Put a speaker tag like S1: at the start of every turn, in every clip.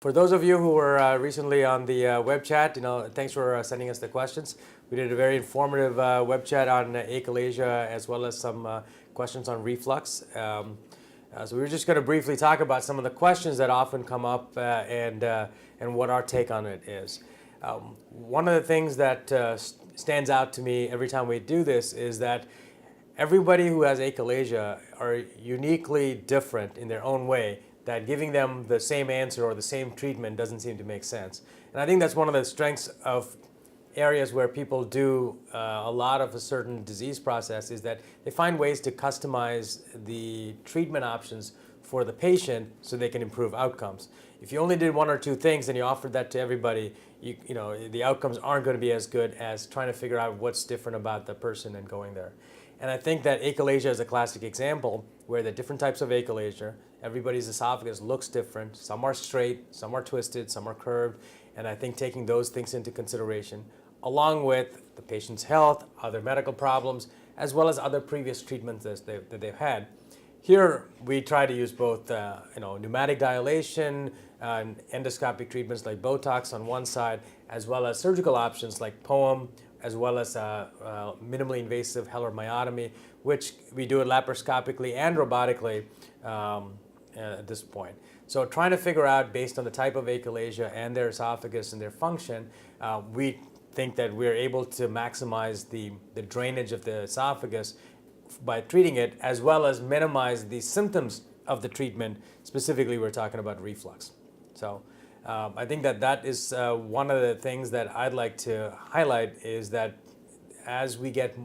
S1: For those of you who were recently on the web chat, thanks for sending us the questions. We did a very informative web chat on achalasia as well as some questions on reflux. So we're just going to briefly talk about some of the questions that often come up and what our take on it is. One of the things that stands out to me every time we do this is that everybody who has achalasia are uniquely different in their own way, that giving them the same answer or the same treatment doesn't seem to make sense. And I think that's one of the strengths of areas where people do a lot of a certain disease process, is that they find ways to customize the treatment options for the patient so they can improve outcomes. If you only did one or two things and you offered that to everybody, the outcomes aren't going to be as good as trying to figure out what's different about the person and going there. And I think that achalasia is a classic example where the different types of achalasia, everybody's esophagus looks different. Some are straight, some are twisted, some are curved. And I think taking those things into consideration, along with the patient's health, other medical problems, as well as other previous treatments that they've had. Here, we try to use both pneumatic dilation and endoscopic treatments like Botox on one side, as well as surgical options like POEM, as well as minimally invasive Heller myotomy, which we do it laparoscopically and robotically at this point. So trying to figure out, based on the type of achalasia and their esophagus and their function, we think that we're able to maximize the drainage of the esophagus by treating it, as well as minimize the symptoms of the treatment. Specifically, we're talking about reflux. So I think that is one of the things that I'd like to highlight, is that as we get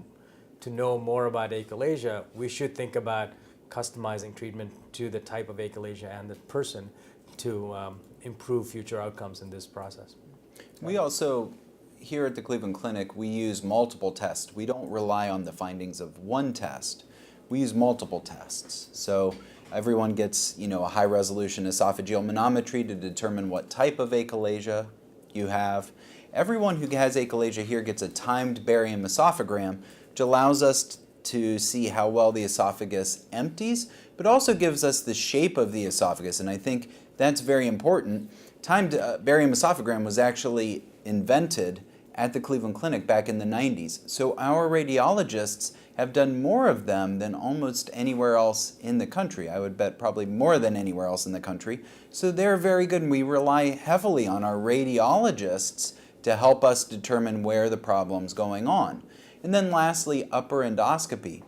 S1: to know more about achalasia, we should think about customizing treatment to the type of achalasia and the person to improve future outcomes in this process.
S2: We also, here at the Cleveland Clinic, we use multiple tests. We don't rely on the findings of one test. We use multiple tests. So everyone gets, a high-resolution esophageal manometry to determine what type of achalasia you have. Everyone who has achalasia here gets a timed barium esophagram, which allows us to see how well the esophagus empties, but also gives us the shape of the esophagus, and I think that's very important. Timed barium esophagram was actually invented at the Cleveland Clinic back in the 90s, so our radiologists have done more of them than almost anywhere else in the country. I would bet probably more than anywhere else in the country. So they're very good, and we rely heavily on our radiologists to help us determine where the problem's going on. And then lastly, upper endoscopy.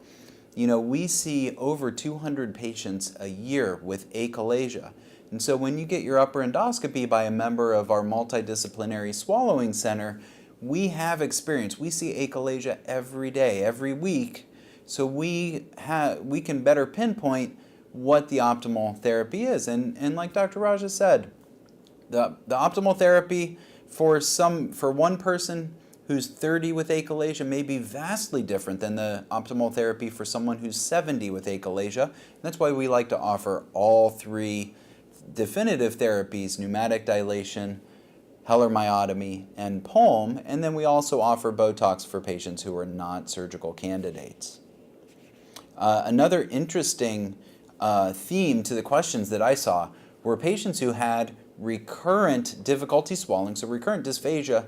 S2: We see over 200 patients a year with achalasia. And so when you get your upper endoscopy by a member of our multidisciplinary swallowing center, we have experience. We see achalasia every day, every week. So we can better pinpoint what the optimal therapy is. And like Dr. Raja said, the optimal therapy for one person who's 30 with achalasia may be vastly different than the optimal therapy for someone who's 70 with achalasia. And that's why we like to offer all three definitive therapies: pneumatic dilation, Heller myotomy, and POEM. And then we also offer Botox for patients who are not surgical candidates. Another interesting theme to the questions that I saw were patients who had recurrent difficulty swallowing, so recurrent dysphagia,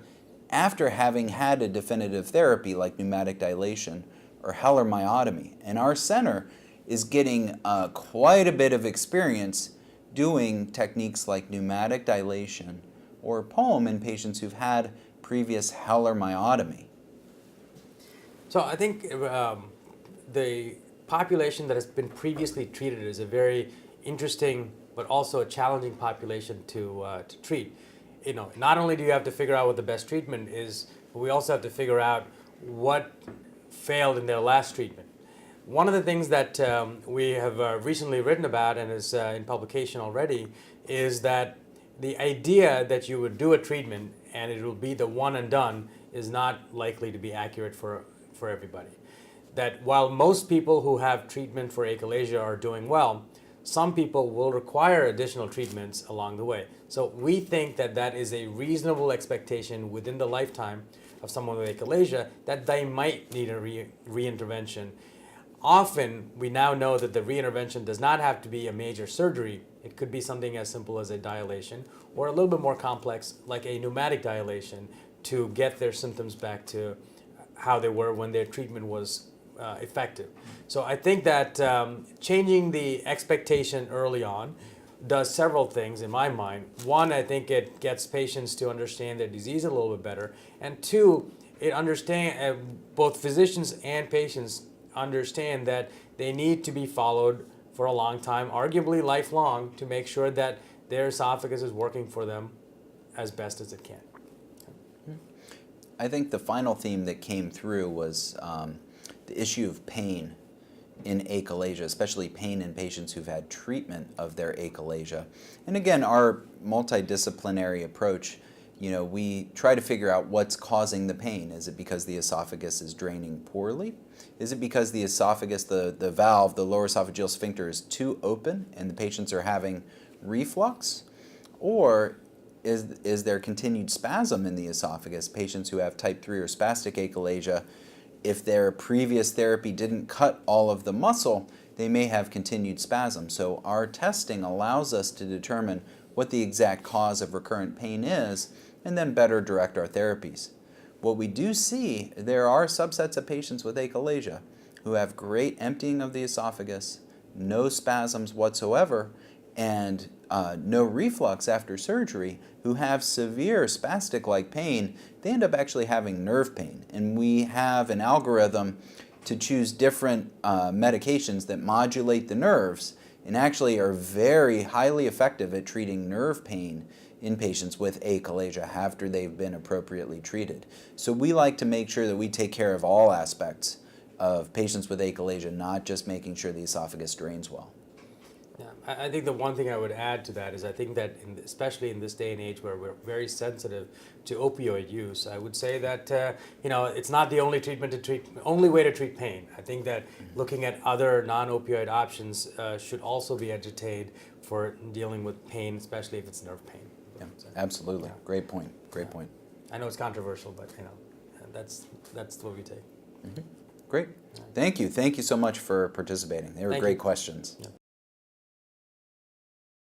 S2: after having had a definitive therapy like pneumatic dilation or Heller myotomy. And our center is getting quite a bit of experience doing techniques like pneumatic dilation or POEM in patients who've had previous Heller myotomy.
S1: So I think the population that has been previously treated is a very interesting but also a challenging population to treat. Not only do you have to figure out what the best treatment is, but we also have to figure out what failed in their last treatment. One of the things that we have recently written about and is in publication already is that the idea that you would do a treatment and it will be the one and done is not likely to be accurate for everybody. That while most people who have treatment for achalasia are doing well, some people will require additional treatments along the way. So we think that is a reasonable expectation within the lifetime of someone with achalasia, that they might need a reintervention. Often, we now know that the reintervention does not have to be a major surgery. It could be something as simple as a dilation, or a little bit more complex, like a pneumatic dilation, to get their symptoms back to how they were when their treatment was effective. So I think that changing the expectation early on does several things in my mind. One, I think it gets patients to understand their disease a little bit better, and two, both physicians and patients understand that they need to be followed for a long time, arguably lifelong, to make sure that their esophagus is working for them as best as it can.
S2: I think the final theme that came through was the issue of pain in achalasia, especially pain in patients who've had treatment of their achalasia. And again, our multidisciplinary approach, we try to figure out what's causing the pain. Is it because the esophagus is draining poorly? Is it because the esophagus, the valve, the lower esophageal sphincter is too open and the patients are having reflux? Or is there continued spasm in the esophagus? Patients who have type 3 or spastic achalasia, if their previous therapy didn't cut all of the muscle, they may have continued spasm. So our testing allows us to determine what the exact cause of recurrent pain is and then better direct our therapies. What we do see, there are subsets of patients with achalasia who have great emptying of the esophagus, no spasms whatsoever, and no reflux after surgery, who have severe spastic-like pain. They end up actually having nerve pain. And we have an algorithm to choose different medications that modulate the nerves and actually are very highly effective at treating nerve pain in patients with achalasia after they've been appropriately treated. So we like to make sure that we take care of all aspects of patients with achalasia, not just making sure the esophagus drains well.
S1: Yeah, I think the one thing I would add to that is I think that especially in this day and age where we're very sensitive to opioid use, I would say that it's not the only only way to treat pain. I think that looking at other non-opioid options should also be entertained for dealing with pain, especially if it's nerve pain.
S2: Yeah, absolutely. Yeah. Great point. Great point.
S1: I know it's controversial, but that's what we take.
S2: Mm-hmm. Great. Thank you. Thank you so much for participating. They were great questions. Yeah.